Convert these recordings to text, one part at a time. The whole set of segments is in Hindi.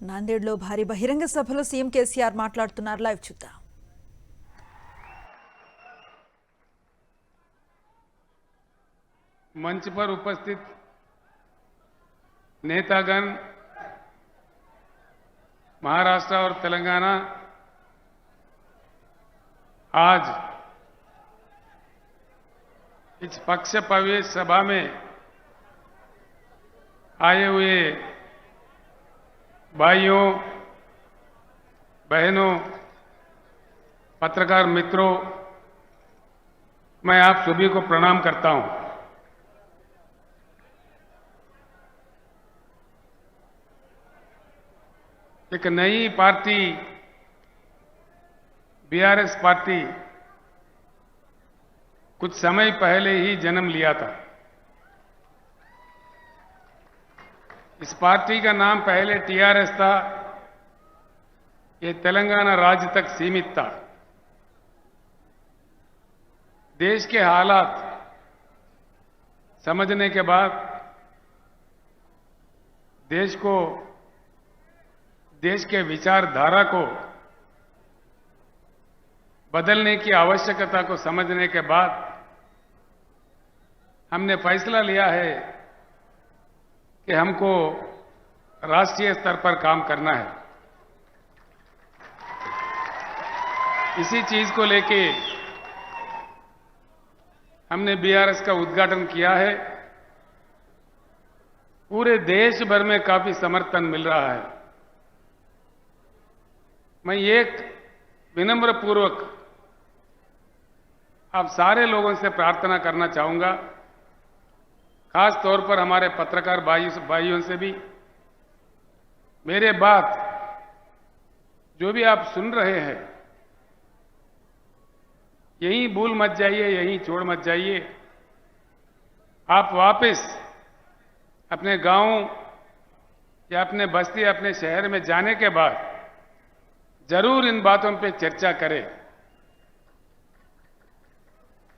నాందేడ్లో భారీ బహిరంగ సభలో సీఎం కేసీఆర్ మాట్లాడుతున్నారు. లైవ్ చూద్దాం. मंच पर उपस्थित नेतागण, महाराष्ट्र और तेलंगाना आज इस पक्ष प्रवेश सभा में आए हुए भाइयों, बहनों, पत्रकार मित्रों, मैं आप सभी को प्रणाम करता हूं. एक नई पार्टी बीआरएस पार्टी कुछ समय पहले ही जन्म लिया था. इस पार्टी का नाम पहले टीआरएस था. ये तेलंगाना राज्य तक सीमित था. देश के हालात समझने के बाद देश के विचारधारा को बदलने की आवश्यकता को समझने के बाद हमने फैसला लिया है कि हमको राष्ट्रीय स्तर पर काम करना है. इसी चीज को लेके हमने बीआरएस का उद्घाटन किया है. पूरे देश भर में काफी समर्थन मिल रहा है. मैं एक विनम्र पूर्वक आप सारे लोगों से प्रार्थना करना चाहूंगा, खास तौर पर हमारे पत्रकार भाइयों से भी. मेरे बात जो भी आप सुन रहे हैं, यहीं भूल मत जाइए, यहीं छोड़ मत जाइए. आप वापस अपने गांव या अपने बस्ती, अपने शहर में जाने के बाद जरूर इन बातों पे चर्चा करें.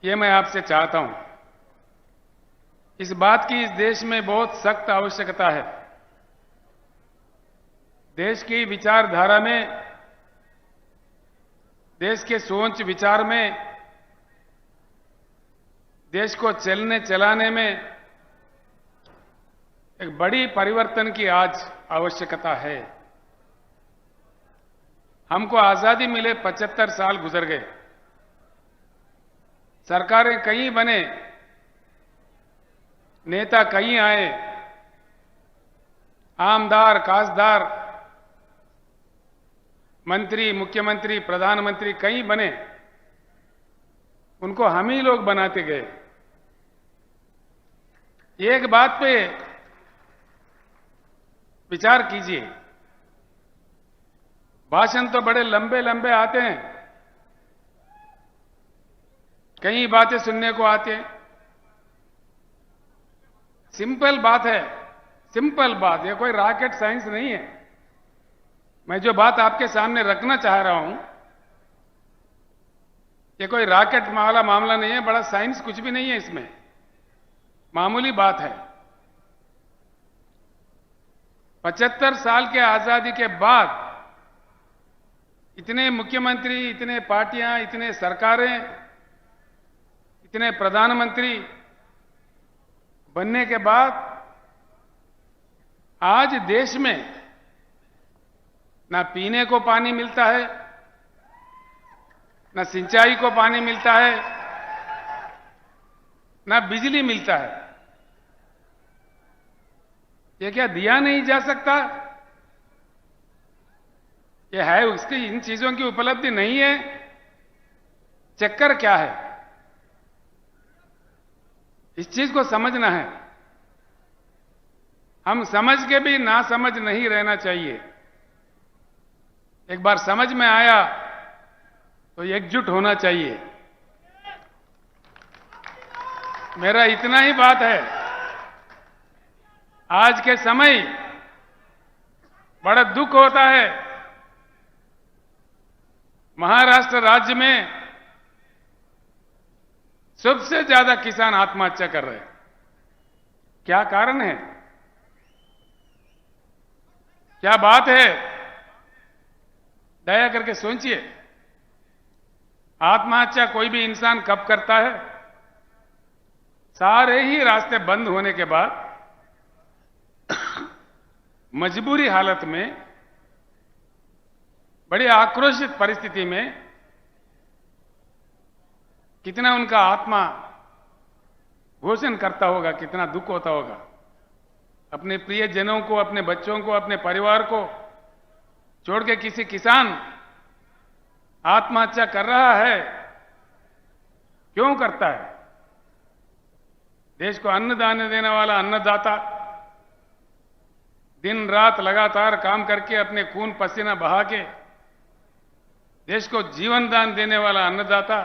ये मैं आपसे चाहता हूं. इस बात की इस देश में बहुत सख्त आवश्यकता है. देश की विचारधारा में, देश के सोच विचार में, देश को चलने चलाने में एक बड़ी परिवर्तन की आज आवश्यकता है. हमको आजादी मिले 75 साल गुजर गए. सरकारें कई बने, नेता कई आए, आमदार, खासदार, मंत्री, मुख्यमंत्री, प्रधानमंत्री कई बने. उनको हम ही लोग बनाते गए. एक बात पे विचार कीजिए. भाषण तो बड़े लंबे लंबे आते हैं, कई बातें सुनने को आते हैं. सिंपल बात है, सिंपल बात. ये कोई रॉकेट साइंस नहीं है. मैं जो बात आपके सामने रखना चाह रहा हूं, ये कोई रॉकेट वाला मामला नहीं है. बड़ा साइंस कुछ भी नहीं है इसमें. मामूली बात है. 75 साल के आजादी के बाद इतने मुख्यमंत्री, इतने पार्टियां, इतने सरकारें, इतने प्रधानमंत्री बनने के बाद आज देश में ना पीने को पानी मिलता है, ना सिंचाई को पानी मिलता है, ना बिजली मिलता है. ये क्या दिया नहीं जा सकता? ये है, उसकी इन चीजों की उपलब्धि नहीं है. चक्कर क्या है, इस चीज को समझना है. हम समझ के भी ना समझ नहीं रहना चाहिए. एक बार समझ में आया तो एकजुट होना चाहिए. मेरा इतना ही बात है. आज के समय बड़ा दुख होता है. महाराष्ट्र राज्य में सबसे ज्यादा किसान आत्महत्या कर रहे हैं. क्या कारण है? क्या बात है, दया करके सोचिए। आत्महत्या कोई भी इंसान कब करता है? सारे ही रास्ते बंद होने के बाद मजबूरी हालत में, बड़ी आक्रोशित परिस्थिति में कितना उनका आत्मा घोषण करता होगा, कितना दुख होता होगा। अपने प्रियजनों को, अपने बच्चों को, अपने परिवार को छोड़ के किसी किसान आत्महत्या कर रहा है, क्यों करता है? देश को अन्नदान देने वाला अन्नदाता, दिन रात लगातार काम करके अपने खून पसीना बहा के देश को जीवन दान देने वाला अन्नदाता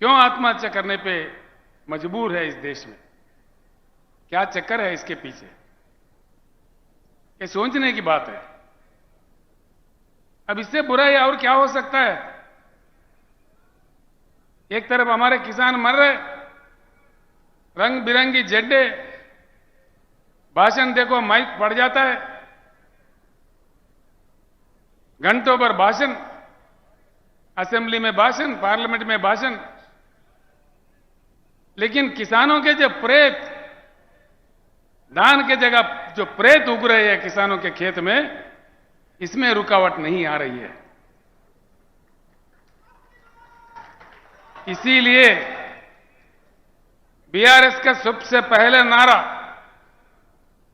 क्यों आत्महत्या करने पे मजबूर है इस देश में? क्या चक्कर है इसके पीछे? ये सोचने की बात है। अब इससे बुरा और क्या हो सकता है? एक तरफ हमारे किसान मर रहे, रंग बिरंगी झंडे, भाषण देखो माइक पड़ जाता है, घंटों पर भाषण, असेंबली में भाषण, पार्लियामेंट में भाषण, लेकिन किसानों के जो प्रेत, धान के जगह जो प्रेत उग रहे हैं किसानों के खेत में, इसमें रुकावट नहीं आ रही है। इसीलिए बीआरएस का सबसे पहले नारा,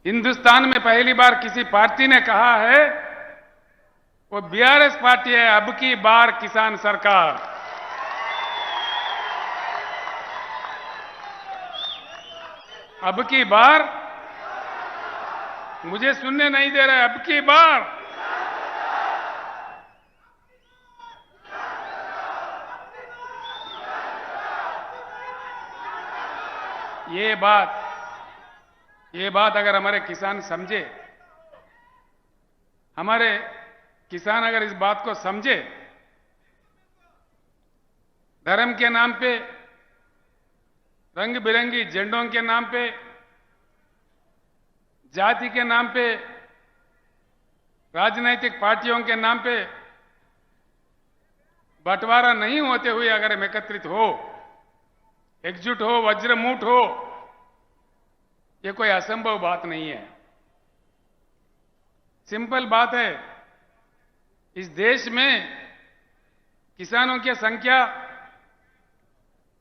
हिंदुस्तान में पहली बार किसी पार्टी ने कहा है, वो बीआरएस पार्टी है, अब की बार किसान सरकार। अब की बार, मुझे सुनने नहीं दे रहे, अब की बार ये बात अगर हमारे किसान समझे, हमारे किसान अगर इस बात को समझे, धर्म के नाम पे, रंग बिरंगी झंडों के नाम पे, जाति के नाम पे, राजनीतिक पार्टियों के नाम पे बंटवारा नहीं होते हुए अगर हम एकत्रित हो, एकजुट हो, वज्रमूठ हो, ये कोई असंभव बात नहीं है। सिंपल बात है, इस देश में किसानों की संख्या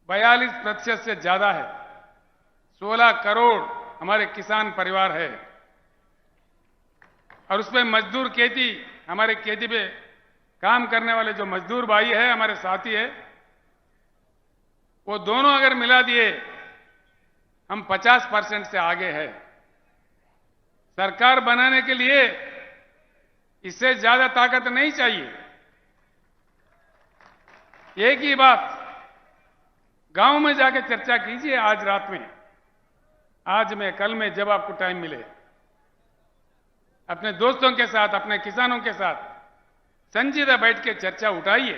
42% से ज्यादा है। 16 करोड़ हमारे किसान परिवार है, और उसमें मजदूर खेती, हमारे खेती पे काम करने वाले जो मजदूर भाई है, हमारे साथी है, वो दोनों अगर मिला दिए, हम 50% से आगे है। सरकार बनाने के लिए इससे ज्यादा ताकत नहीं चाहिए। एक ही बात, गांव में जाके चर्चा कीजिए आज रात में, आज में, कल में, जब आपको टाइम मिले, अपने दोस्तों के साथ, अपने किसानों के साथ संजीदा बैठ के चर्चा उठाइए।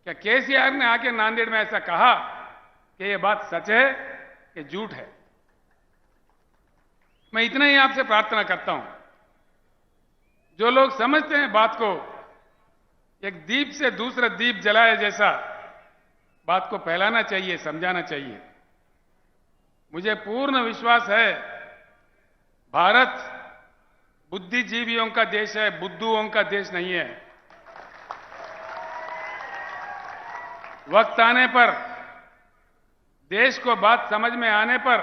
क्या केसीआर ने आके नांदेड़ में ऐसा कहा कि यह बात सच है कि झूठ है? मैं इतना ही आपसे प्रार्थना करता हूं, जो लोग समझते हैं बात को एक दीप से दूसरा दीप जलाए जैसा, बात को फैलाना चाहिए, समझाना चाहिए। मुझे पूर्ण विश्वास है, भारत बुद्धिजीवियों का देश है, बुद्धुओं का देश नहीं है। वक्त आने पर, देश को बात समझ में आने पर,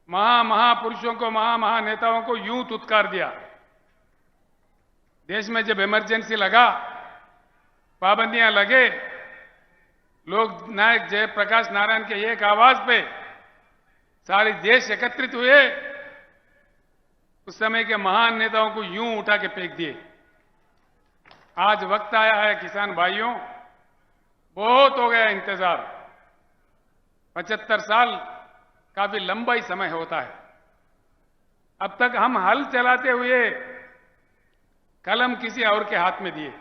महापुरुषों को, महानेताओं को यूं तुत्कार दिया। देश में जब इमरजेंसी लगा, पाबंदियां लगे, लोक नायक जयप्रकाश नारायण के एक आवाज पे सारे देश एकत्रित हुए, उस समय के महान नेताओं को यूं उठा के फेंक दिए। आज वक्त आया है किसान भाइयों, बहुत हो गया इंतजार। 75 साल काफी लंबा ही समय होता है। अब तक हम हल चलाते हुए कलम किसी और के हाथ में दिए।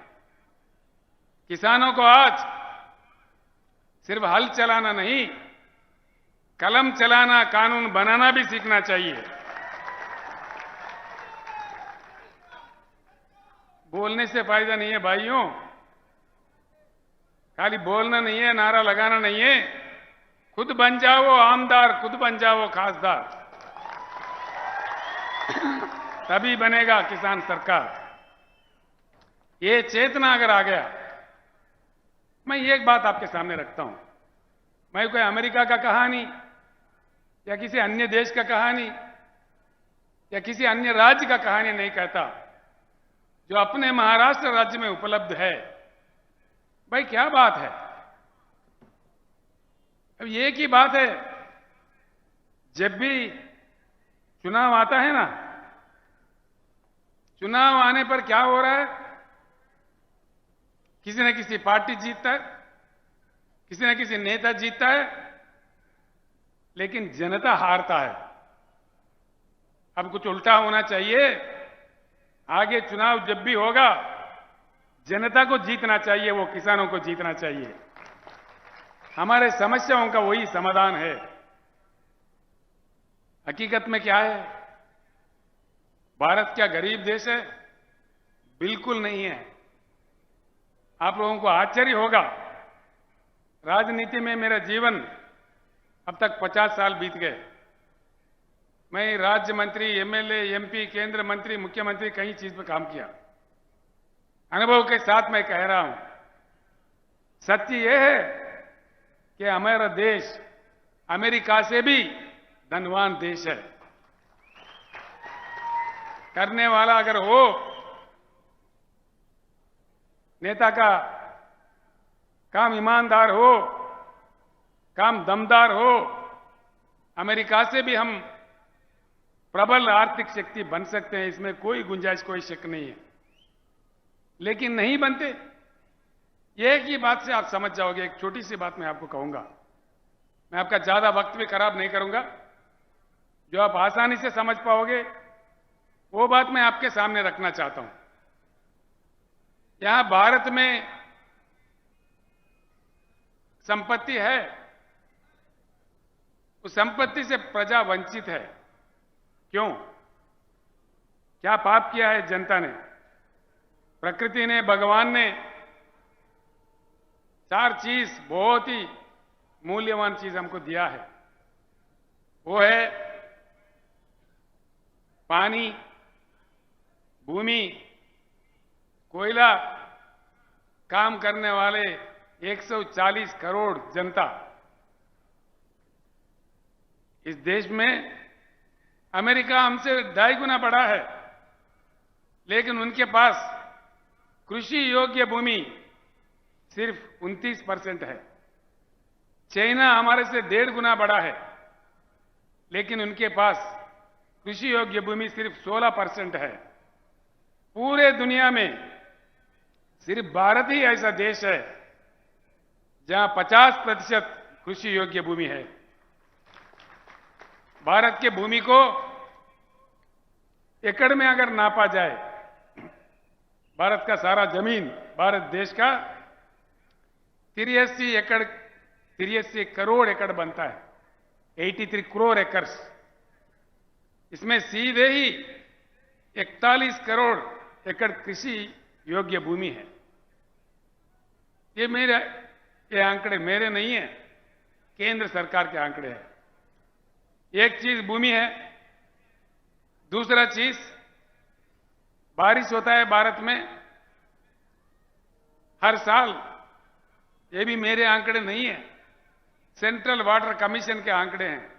किसानों को आज सिर्फ हल चलाना नहीं, कलम चलाना, कानून बनाना भी सीखना चाहिए। बोलने से फायदा नहीं है भाइयों, खाली बोलना नहीं है, नारा लगाना नहीं है, खुद बन जाओ आमदार, खुद बन जाओ खासदार, तभी बनेगा किसान सरकार। ये चेतना अगर आ गया, मैं एक बात आपके सामने रखता हूं, मैं कोई अमेरिका का कहानी या किसी अन्य देश का कहानी या किसी अन्य राज्य का कहानी नहीं कहता, जो अपने महाराष्ट्र राज्य में उपलब्ध है। भाई क्या बात है, अब एक ही बात है, जब भी चुनाव आता है ना, चुनाव आने पर क्या हो रहा है, किसी न किसी पार्टी जीतता है, किसी न किसी नेता जीतता है, लेकिन जनता हारता है। अब कुछ उल्टा होना चाहिए, आगे चुनाव जब भी होगा जनता को जीतना चाहिए, वो किसानों को जीतना चाहिए। हमारे समस्याओं का वही समाधान है। हकीकत में क्या है, भारत क्या गरीब देश है? बिल्कुल नहीं है। आप लोगों को आश्चर्य होगा, राजनीति में मेरा जीवन अब तक 50 साल बीत गए। मैं राज्य मंत्री, एमएलए, एमपी, केंद्र मंत्री, मुख्यमंत्री, कई चीज पर काम किया। अनुभव के साथ मैं कह रहा हूं, सत्य यह है कि हमारा देश अमेरिका से भी धनवान देश है। करने वाला अगर हो, नेता का काम ईमानदार हो, काम दमदार हो, अमेरिका से भी हम प्रबल आर्थिक शक्ति बन सकते हैं, इसमें कोई गुंजाइश, कोई शक नहीं है। लेकिन नहीं बनते। एक ही बात से आप समझ जाओगे। एक छोटी सी बात मैं आपको कहूंगा, मैं आपका ज्यादा वक्त भी खराब नहीं करूंगा, जो आप आसानी से समझ पाओगे वो बात मैं आपके सामने रखना चाहता हूं। यहां भारत में संपत्ति है, उस संपत्ति से प्रजा वंचित है। क्यों? क्या पाप किया है जनता ने? प्रकृति ने, भगवान ने 4 चीज, बहुत ही मूल्यवान चीज हमको दिया है। वो है पानी, भूमि, कोयला, काम करने वाले 140 करोड़ जनता। इस देश में अमेरिका हमसे 2.5 गुना बड़ा है, लेकिन उनके पास कृषि योग्य भूमि सिर्फ 29% है। चाइना हमारे से 1.5 गुना बड़ा है, लेकिन उनके पास कृषि योग्य भूमि सिर्फ 16% है। पूरे दुनिया में सिर्फ भारत ही ऐसा देश है जहां 50% कृषि योग्य भूमि है। भारत के भूमि को एकड़ में अगर नापा जाए, भारत का सारा जमीन, भारत देश का 83 करोड़ एकड़ बनता है, 83 करोड़ एकर्स। इसमें सीधे ही 41 करोड़ एकड़ कृषि योग्य भूमि है। ये आंकड़े मेरे नहीं है, केंद्र सरकार के आंकड़े हैं। एक चीज भूमि है, दूसरा चीज बारिश होता है भारत में हर साल। ये भी मेरे आंकड़े नहीं है, सेंट्रल वाटर कमीशन के आंकड़े हैं।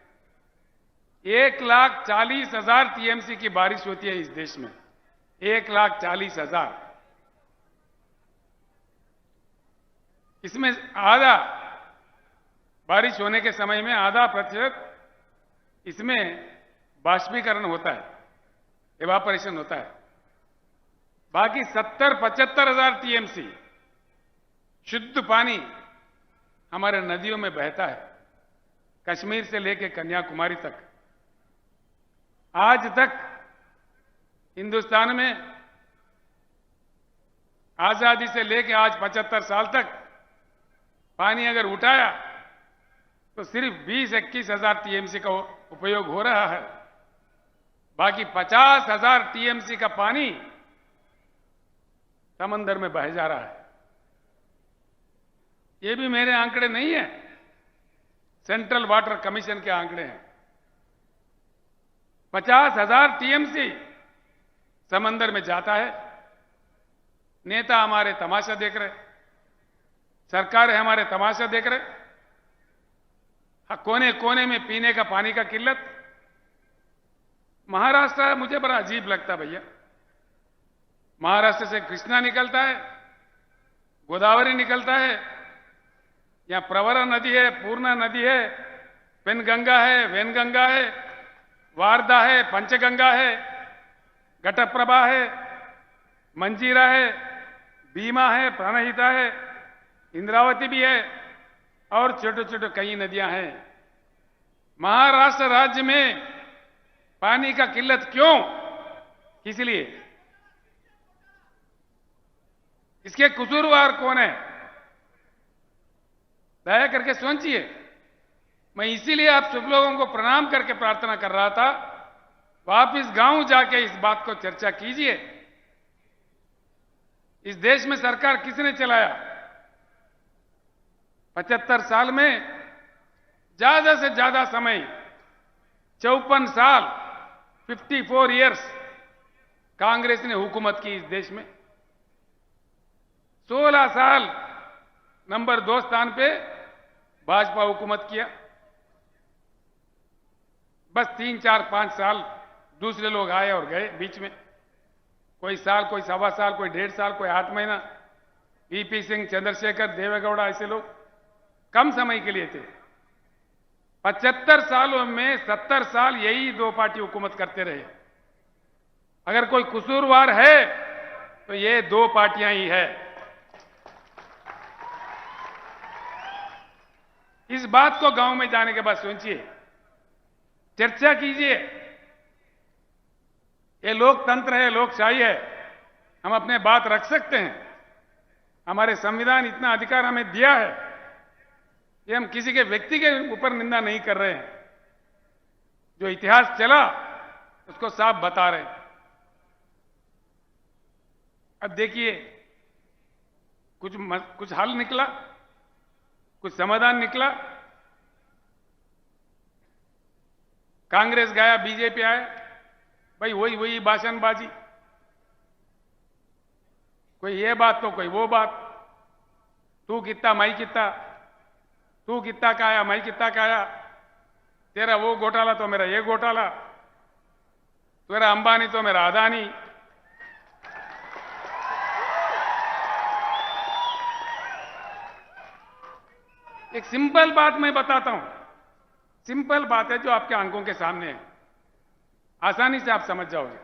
1,40,000 टीएमसी की बारिश होती है इस देश में, 1,40,000। इसमें आधा बारिश होने के समय में आधा प्रतिशत इसमें बाष्पीकरण होता है, इवापोरेशन होता है। बाकी 70-75,000 टीएमसी शुद्ध पानी हमारे नदियों में बहता है, कश्मीर से लेकर कन्याकुमारी तक। आज तक हिंदुस्तान में आजादी से लेकर आज 75 साल तक पानी अगर उठाया तो सिर्फ 20-21,000 टीएमसी का उपयोग हो रहा है। बाकी 50,000 टीएमसी का पानी समंदर में बह जा रहा है। ये भी मेरे आंकड़े नहीं है, सेंट्रल वाटर कमीशन के आंकड़े हैं। 50,000 टीएमसी समंदर में जाता है। नेता हमारे तमाशा देख रहे, सरकारें हमारे तमाशा देख रहे। कोने कोने में पीने का पानी का किल्लत। महाराष्ट्र मुझे बड़ा अजीब लगता भैया। महाराष्ट्र से कृष्णा निकलता है, गोदावरी निकलता है, यहां प्रवरा नदी है, पूर्णा नदी है, पेनगंगा है, वेनगंगा है, वारदा है, पंचगंगा है, घटप्रभा है, मंजीरा है, भीमा है, प्राणहिता है, इंद्रावती भी है और छोटे छोटे कई नदियां हैं। महाराष्ट्र राज्य में पानी का किल्लत क्यों? इसलिए इसके कसूरवार कौन है? दया करके सोचिए। मैं इसीलिए आप सब लोगों को प्रणाम करके प्रार्थना कर रहा था, वापिस गांव जाके इस बात को चर्चा कीजिए। इस देश में सरकार किसने चलाया? 75 साल में ज्यादा से ज्यादा समय 54 साल 54 इयर्स कांग्रेस ने हुकूमत की इस देश में। 16 साल नंबर 2 स्थान पे भाजपा हुकूमत किया। बस 3, 4, 5 साल दूसरे लोग आए और गए बीच में। कोई साल, कोई सवा साल, कोई 1.5 साल, कोई 8 महीना। वीपी सिंह, चंद्रशेखर, देवेगौड़ा ऐसे लोग कम समय के लिए थे। 75 सालों में 70 साल यही 2 पार्टी हुकूमत करते रहे। अगर कोई कसूरवार है तो ये 2 पार्टियां ही है। इस बात को गांव में जाने के बाद सोचिए, चर्चा कीजिए। ये लोकतंत्र है, लोकशाही है, हम अपने बात रख सकते हैं। हमारे संविधान इतना अधिकार हमें दिया है। ये हम किसी के व्यक्ति के ऊपर निंदा नहीं कर रहे हैं। जो इतिहास चला उसको साफ बता रहे हैं। अब देखिए, कुछ हल निकला, कुछ समाधान निकला। कांग्रेस गया, बीजेपी आया, भाई वही भाषणबाजी। कोई ये बात तो कोई वो बात। तू कितना मैं कितना, तू कितना का आया मैं कितना का आया, तेरा वो घोटाला तो मेरा ये घोटाला, तेरा अंबानी तो मेरा अदानी। एक सिंपल बात मैं बताता हूं, सिंपल बात है जो आपके आंखों के सामने है, आसानी से आप समझ जाओगे।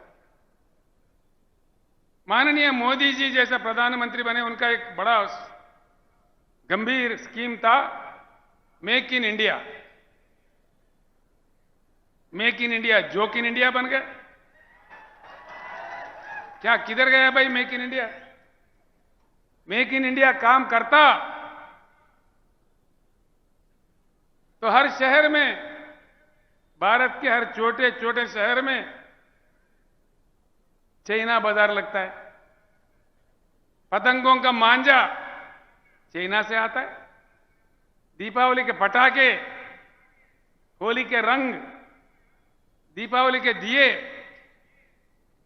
माननीय मोदी जी जैसा प्रधानमंत्री बने, उनका एक बड़ा गंभीर स्कीम था make in India. Make in India joke in India बन गया। क्या किधर गया भाई make in India? Make in India काम करता तो हर शहर में, भारत के हर छोटे छोटे शहर में चाइना बाजार लगता है। पतंगों का मांझा चाइना से आता है। दीपावली के पटाखे, होली के रंग, दीपावली के दिए,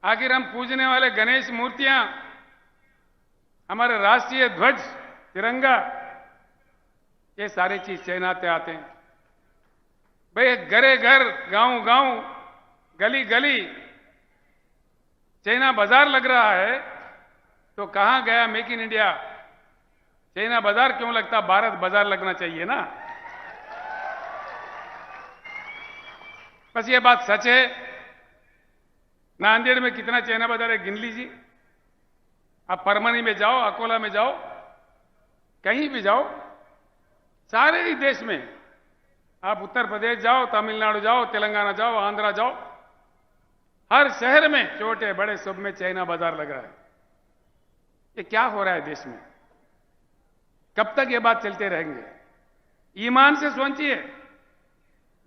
आखिर हम पूजने वाले गणेश मूर्तियां, हमारे राष्ट्रीय ध्वज तिरंगा, ये सारी चीज चाइना से आते हैं। भाई घरे घर, गांव गांव, गली गली चाइना बाजार लग रहा है, तो कहां गया मेक इन इंडिया? चाइना बाजार क्यों लगता? भारत बाजार लगना चाहिए ना। बस ये बात सच है। नांदेड़ में कितना चाइना बाजार है गिन लीजिए। आप परमनी में जाओ, अकोला में जाओ, कहीं भी जाओ, सारे ही देश में, आप उत्तर प्रदेश जाओ, तमिलनाडु जाओ, तेलंगाना जाओ, आंध्रा जाओ, हर शहर में छोटे बड़े सब में चाइना बाजार लग रहा है। ये क्या हो रहा है देश में? कब तक ये बात चलते रहेंगे? ईमान से सोचिए,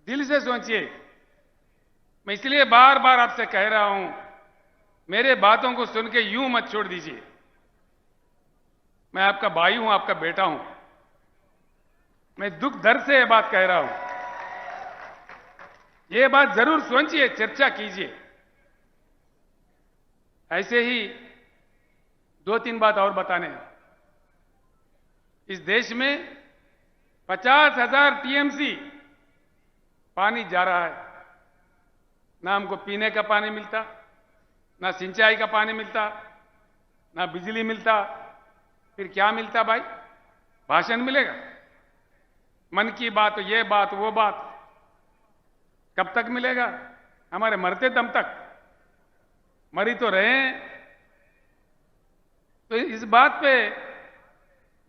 दिल से सोचिए। मैं इसलिए बार बार आपसे कह रहा हूं, मेरे बातों को सुन के यूं मत छोड़ दीजिए। मैं आपका भाई हूं, आपका बेटा हूं। मैं दुख दर्द से यह बात कह रहा हूं। ये बात जरूर सोचिए, चर्चा कीजिए। ऐसे ही 2-3 बात और बताने हैं। इस देश में 50,000 टीएमसी पानी जा रहा है। ना हमको पीने का पानी मिलता, ना सिंचाई का पानी मिलता, ना बिजली मिलता। फिर क्या मिलता भाई? भाषण मिलेगा, मन की बात, ये बात, वो बात। कब तक मिलेगा? हमारे मरते दम तक। मरी तो रहे हैं। तो इस बात पे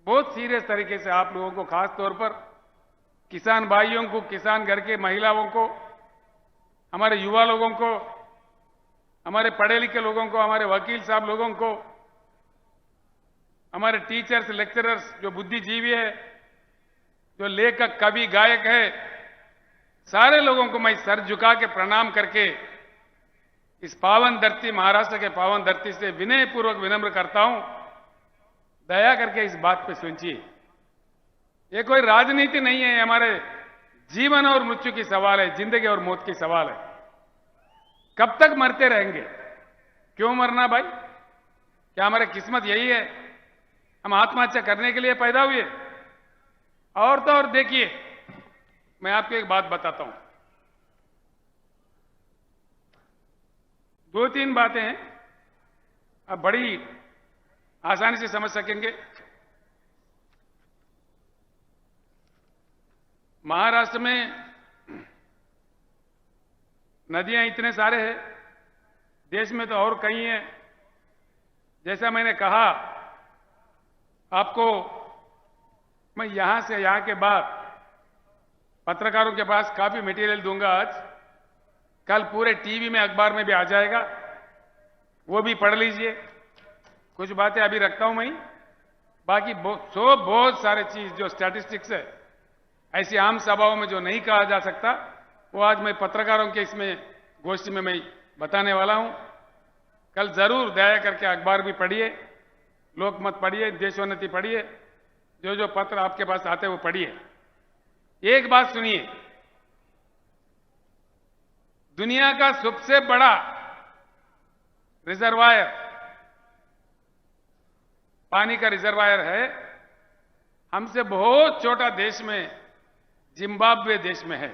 बहुत सीरियस तरीके से आप लोगों को, खास तौर पर किसान भाइयों को, किसान घर के महिलाओं को, हमारे युवा लोगों को, हमारे पढ़े लिखे लोगों को, हमारे वकील साहब लोगों को, हमारे टीचर्स, लेक्चरर्स जो बुद्धिजीवी है, जो लेखक, कवि, गायक है, सारे लोगों को मैं सर झुका के प्रणाम करके इस पावन धरती, महाराष्ट्र के पावन धरती से विनय पूर्वक विनम्र करता हूं, दया करके इस बात पे सोचिए। ये कोई राजनीति नहीं है, हमारे जीवन और मृत्यु की सवाल है, जिंदगी और मौत की सवाल है। कब तक मरते रहेंगे? क्यों मरना भाई? क्या हमारी किस्मत यही है? हम आत्महत्या करने के लिए पैदा हुए? और तो और देखिए, मैं आपको एक बात बताता हूं। 2-3 बातें हैं, अब बड़ी आसानी से समझ सकेंगे। महाराष्ट्र में नदियां इतने सारे हैं, देश में तो और कई हैं। जैसा मैंने कहा आपको, मैं यहां से, यहां के बाद पत्रकारों के पास काफी मटेरियल दूंगा आज। कल पूरे टीवी में, अखबार में भी आ जाएगा, वो भी पढ़ लीजिए। कुछ बातें अभी रखता हूं मैं, बाकी बहुत सारे चीज जो स्टैटिस्टिक्स है, ऐसी आम सभाओं में जो नहीं कहा जा सकता, वो आज मैं पत्रकारों के इसमें गोष्ठी में मैं बताने वाला हूं। कल जरूर दया करके अखबार भी पढ़िए, लोकमत पढ़िए, देशोन्नति पढ़िए, जो जो पत्र आपके पास आते हैं वो पढ़िए। एक बात सुनिए, दुनिया का सबसे बड़ा रिजर्वायर, पानी का रिजर्वायर है, हमसे बहुत छोटा देश में, जिम्बाब्वे देश में है।